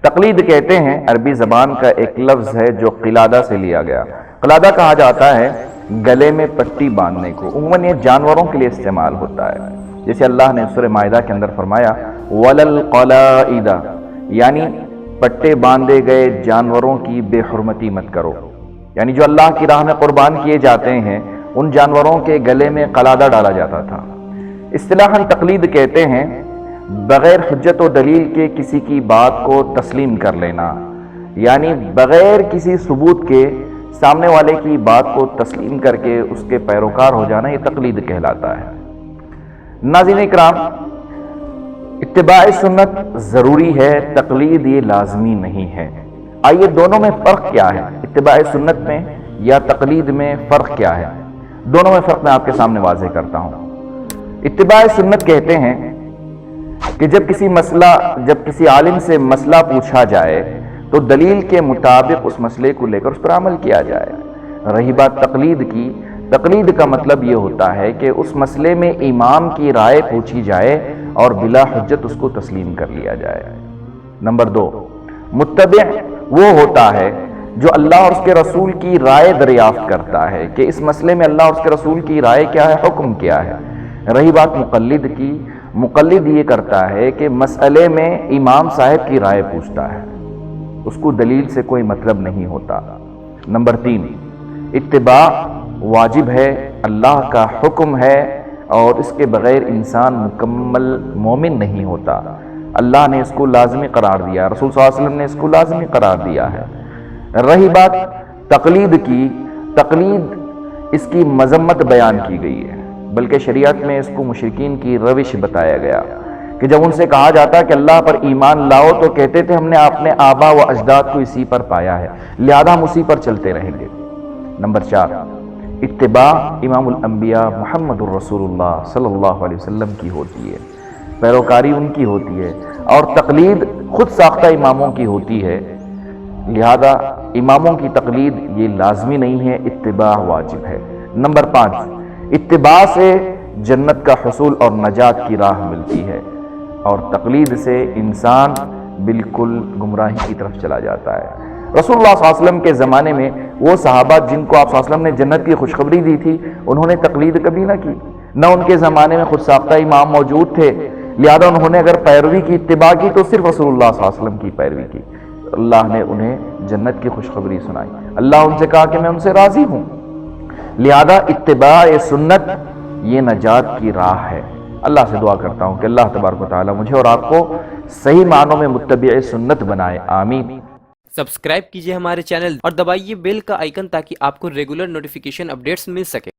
تقلید کہتے ہیں عربی زبان کا ایک لفظ ہے جو قلادہ سے لیا گیا. قلادہ کہا جاتا ہے گلے میں پٹی باندھنے کو. عموماً یہ جانوروں کے لیے استعمال ہوتا ہے، جیسے اللہ نے سورہ مائدہ کے اندر فرمایا وَلَلْقَلَائِدَ، یعنی پٹے باندھے گئے جانوروں کی بے حرمتی مت کرو. یعنی جو اللہ کی راہ میں قربان کیے جاتے ہیں ان جانوروں کے گلے میں قلادہ ڈالا جاتا تھا. اصطلاحاً تقلید کہتے ہیں بغیر حجت و دلیل کے کسی کی بات کو تسلیم کر لینا، یعنی بغیر کسی ثبوت کے سامنے والے کی بات کو تسلیم کر کے اس کے پیروکار ہو جانا، یہ تقلید کہلاتا ہے. ناظرین اکرام، اتباع سنت ضروری ہے، تقلید یہ لازمی نہیں ہے. آئیے دونوں میں فرق کیا ہے، اتباع سنت میں یا تقلید میں فرق کیا ہے؟ دونوں میں فرق میں آپ کے سامنے واضح کرتا ہوں. اتباع سنت کہتے ہیں کہ جب کسی عالم سے مسئلہ پوچھا جائے تو دلیل کے مطابق اس مسئلے کو لے کر اس پر عمل کیا جائے. رہی بات تقلید کی، تقلید کا مطلب یہ ہوتا ہے کہ اس مسئلے میں امام کی رائے پوچھی جائے اور بلا حجت اس کو تسلیم کر لیا جائے. نمبر 2، متبع وہ ہوتا ہے جو اللہ اور اس کے رسول کی رائے دریافت کرتا ہے کہ اس مسئلے میں اللہ اور اس کے رسول کی رائے کیا ہے، حکم کیا ہے. رہی بات مقلد کی، مقلد یہ کرتا ہے کہ مسئلے میں امام صاحب کی رائے پوچھتا ہے، اس کو دلیل سے کوئی مطلب نہیں ہوتا. نمبر 3، اتباع واجب ہے، اللہ کا حکم ہے اور اس کے بغیر انسان مکمل مومن نہیں ہوتا. اللہ نے اس کو لازمی قرار دیا، رسول صلی اللہ علیہ وسلم نے اس کو لازمی قرار دیا ہے. رہی بات تقلید کی، تقلید اس کی مذمت بیان کی گئی ہے، بلکہ شریعت میں اس کو مشرکین کی روش بتایا گیا کہ جب ان سے کہا جاتا کہ اللہ پر ایمان لاؤ تو کہتے تھے ہم نے اپنے آبا و اجداد کو اسی پر پایا ہے، لہذا ہم اسی پر چلتے رہیں گے. نمبر 4، اتباع امام الانبیاء محمد الرسول اللہ صلی اللہ علیہ وسلم کی ہوتی ہے، پیروکاری ان کی ہوتی ہے، اور تقلید خود ساختہ اماموں کی ہوتی ہے. لہذا اماموں کی تقلید یہ لازمی نہیں ہے، اتباع واجب ہے. نمبر 5، اتباع سے جنت کا حصول اور نجات کی راہ ملتی ہے، اور تقلید سے انسان بالکل گمراہی کی طرف چلا جاتا ہے. رسول اللہ صلی اللہ علیہ وسلم کے زمانے میں وہ صحابہ جن کو آپ صلی اللہ علیہ وسلم نے جنت کی خوشخبری دی تھی انہوں نے تقلید کبھی نہ کی، نہ ان کے زمانے میں خود ساختہ امام موجود تھے. لہذا انہوں نے اگر پیروی کی، اتباع کی تو صرف رسول اللہ صلی اللہ علیہ وسلم کی پیروی کی. اللہ نے انہیں جنت کی خوشخبری سنائی، اللہ ان سے کہا کہ میں ان سے راضی ہوں. لہذا اتباع سنت یہ نجات کی راہ ہے. اللہ سے دعا کرتا ہوں کہ اللہ تبارک و تعالی مجھے اور آپ کو صحیح معنوں میں متبع سنت بنائے، آمین. سبسکرائب کیجئے ہمارے چینل اور دبائیے بیل کا آئیکن تاکہ آپ کو ریگولر نوٹیفیکیشن اپڈیٹس مل سکے.